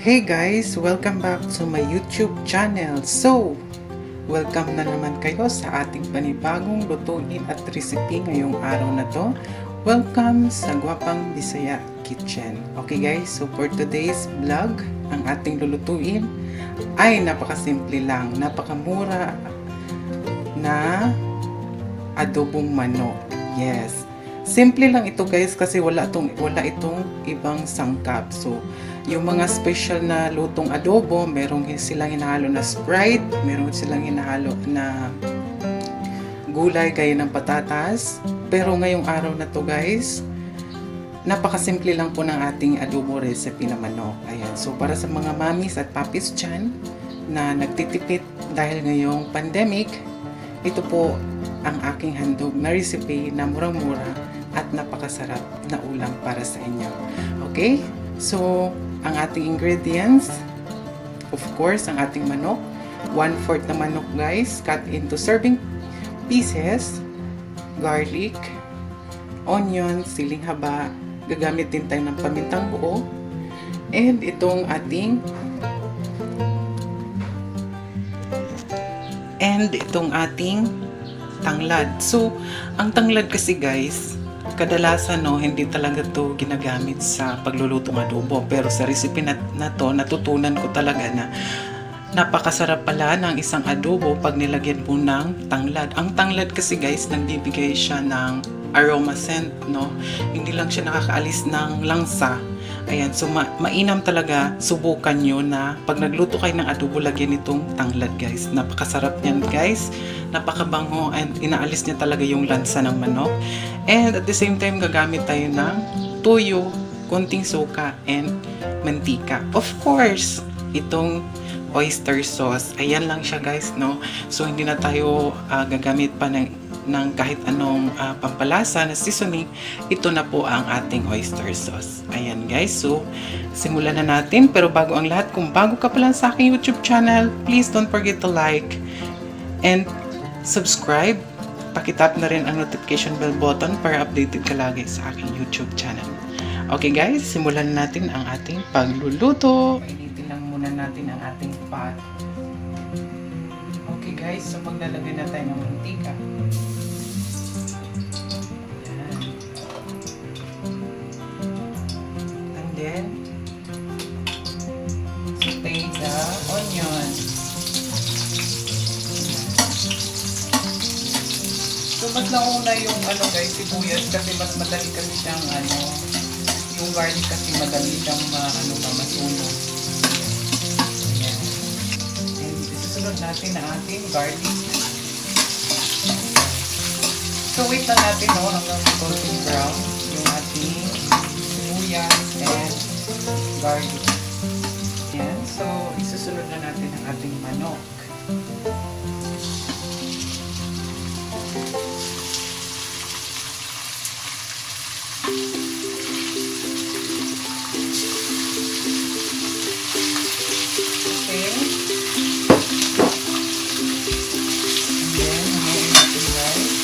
Hey guys! Welcome back to my YouTube channel. So, welcome na naman kayo sa ating panibagong lutuin at recipe ngayong araw na to. Welcome sa Gwapang Bisaya Kitchen. Okay guys, so for today's vlog, ang ating lulutuin ay napakasimple lang, napakamura na adobong manok. Yes. Simple lang ito guys kasi wala itong ibang sangkap. So, yung mga special na lutong adobo, meron silang hinahalo na Sprite, meron silang hinahalo na gulay gaya ng patatas. Pero ngayong araw na to guys, napakasimple lang po ng ating adobo recipe na manok. Ayan. So, para sa mga mamis at papis dyan na nagtitipid dahil ngayong pandemic, ito po ang aking handog na recipe na murang-mura at napakasarap na ulam para sa inyo. Okay? So, ang ating ingredients, of course, ang ating manok. 1/4 na manok guys, cut into serving pieces. Garlic, onion, siling haba. Gagamit din tayo ng pamintang buo. And itong ating tanglad. So, ang tanglad kasi guys, kadalasan hindi talaga to ginagamit sa paglulutong adobo. Pero sa recipe na to, natutunan ko talaga na napakasarap pala ng isang adobo pag nilagyan po ng tanglad. Ang tanglad kasi guys, nagbibigay siya ng aroma scent, no? Hindi lang siya nakakaalis ng langsa. Ayan, so mainam talaga, subukan nyo na pag nagluto kayo ng adobo, lagyan itong tanglad guys. Napakasarap niyan guys, napakabango, and inaalis niya talaga yung lansa ng manok. And at the same time, gagamit tayo ng tuyo, konting suka, and mantika. Of course, itong oyster sauce. Ayan lang siya guys, no? So hindi na tayo gagamit pa ng kahit anong pampalasa na seasoning. Ito na po ang ating oyster sauce. Ayan guys, so simulan na natin. Pero bago ang lahat, kung bago ka pa lang sa aking YouTube channel, please don't forget to like and subscribe. Pakitap na rin ang notification bell button para updated ka lagi sa aking YouTube channel. Okay guys, simulan na natin ang ating pagluluto. Painitin lang muna natin ang ating pot. Okay guys, so maglalagay na tayo ng mantika. Then, saute the onion. So, mas nauna yung guys, sibuyas kasi mas madali kasi siyang yung garlic kasi madali siyang masunog. Ayan. And isusunod natin na ating garlic. So, wait lang natin hanggang golden brown yung ating sibuyas and garlic. Yan. So, isusunod na natin ang ating manok. Okay. And then, hamuin natin rice.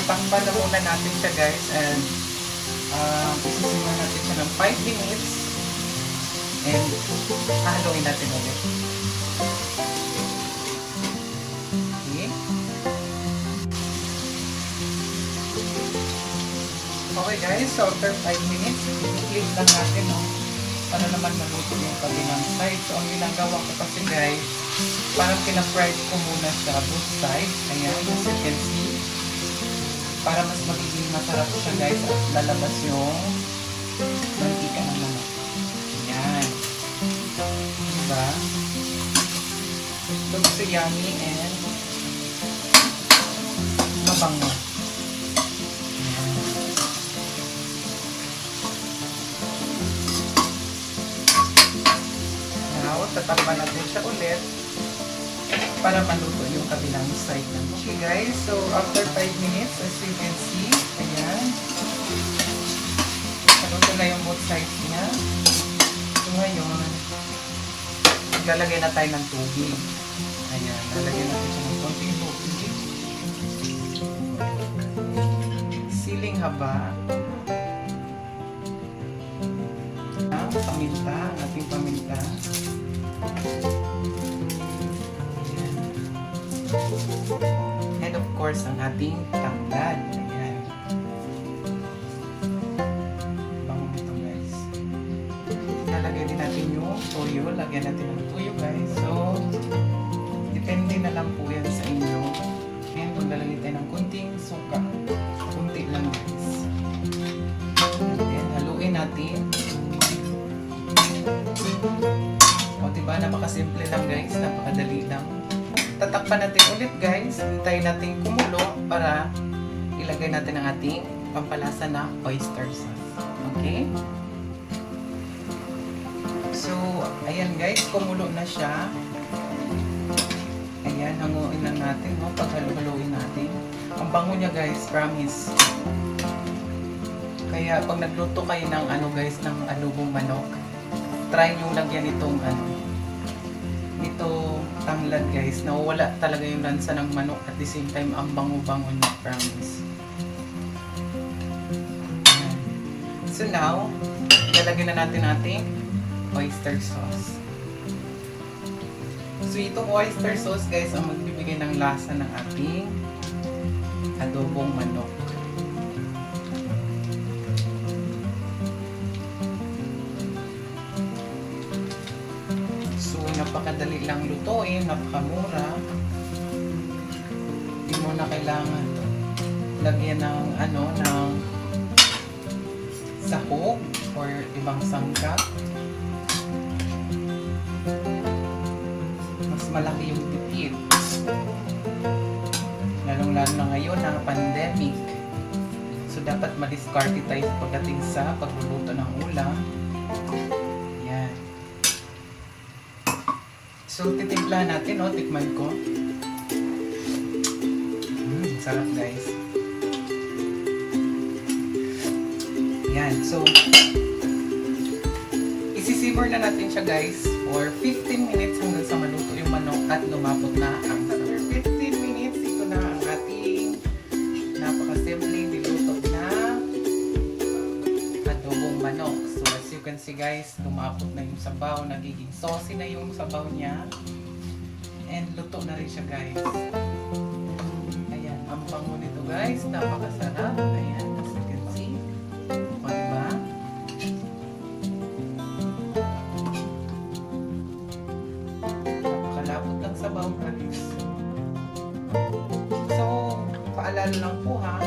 Takpan na muna natin siya guys, and isisimula natin siya ng 5 minutes and haluin natin ulit. Okay. Okay guys, so after 5 minutes, i-flip lang natin para naman maluto yung kabilang side. So ang ginagawa ko kasi guys, parang pinafried ko muna siya both sides. Ayan, as you can see, para mas magiging masarap siya guys at lalabas yung mantika ng manok. Ayan. Diba? Looks so yummy and mabango. Now, tatakpan natin siya ulit para maluto yung kabilang side ng okay guys. So after 5 minutes, as you can see, ayan, maluto na yung both sides niya. So ngayon, maglalagay na tayo ng tubig. Ayan, lalagyan natin siya ng konting tubig. Siling haba. Paminta, ang ating paminta. Ayan. And of course, ang ating tanglad. Ayan. Bango nito guys. Lalagyan din natin yung toyo. Lagyan natin ng toyo guys. So, depende na lang po yan sa inyo. And maglalagay tayo ng kunting suka. Kunti lang guys. And then, haluin natin. O diba, napakasimple lang guys, napakadali lang. Tatakpan natin ulit guys, hintayin natin kumulo para ilagay natin ang ating pampalasa na oyster sauce. Okay? So, ayan guys, kumulo na siya. Ayan, hanguin lang natin, no? Paghaluin natin. Ang bango niya guys, promise. Kaya pag nagluto kayo ng ano guys, ng adobong manok, try nyo lagyan itong ito tanglad guys. Nawawala talaga yung lansa ng manok at the same time ang bango-bango niya, promise. Ayan. So now, lalagyan na natin ating oyster sauce. So itong oyster sauce guys ang magbibigay ng lasa ng ating adobong manok. Napakadali lang lutuin, napakamura. Hindi mo na kailangan lagyan ng ng sahog or ibang sangkap. Mas malaki yung tipid. Lalong-lalo na ngayon na pandemic. So dapat ma-discarte tayo pagdating sa pagluluto ng ulam. So, titimpla natin, tikman ko. Sarap guys. Yan, so, isisimmer na natin siya guys for 15 minutes hanggang sa maluto yung manok at lumapot na ang after 15 minutes, ito na ang ating napakasimple niluto na adobong manok. So, as you can see guys, lumapot na yung sabaw, nagiging saucy na yung sabaw niya. And luto na rin siya guys. Ayan, ang bango nito guys, napakasarap. Ayan, as you can see. O diba? Napakalapot ng sabaw guys. So, paalala lang po ha,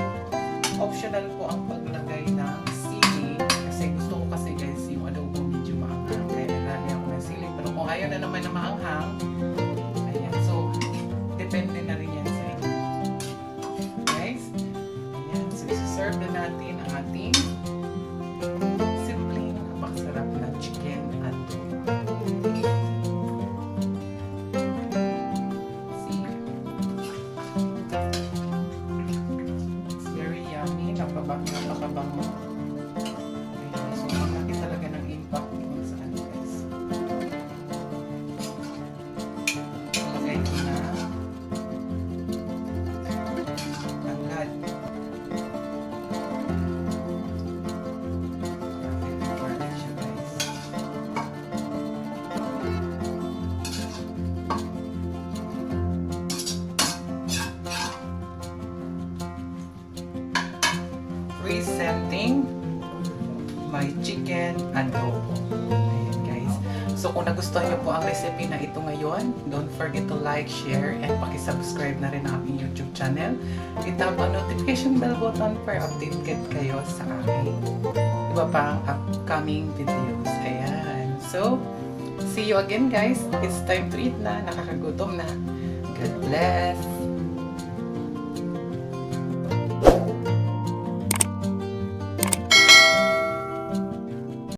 optional po ang paglagay ng sili. Kasi gusto ko kasi guys yung adobo medyo maanghang. Kaya naglalagay ako ng sili. Pero kung ayaw na naman na maanghang, ayan. So, depende na rin yan sa inyo. Guys, ayan. So, isi-serve na natin ang ating simpleng napakasarap na chicken adobo. See? It's very yummy. Napakabango. Presenting my chicken adobo. Ayan guys. So kung nagustuhan nyo po ang recipe na ito ngayon, don't forget to like, share, and pakisubscribe na rin ang aking YouTube channel. Itap ang notification bell button para updated kayo sa aking iba pang upcoming videos. Ayan. So, see you again guys. It's time to eat na. Nakakagutom na. God bless.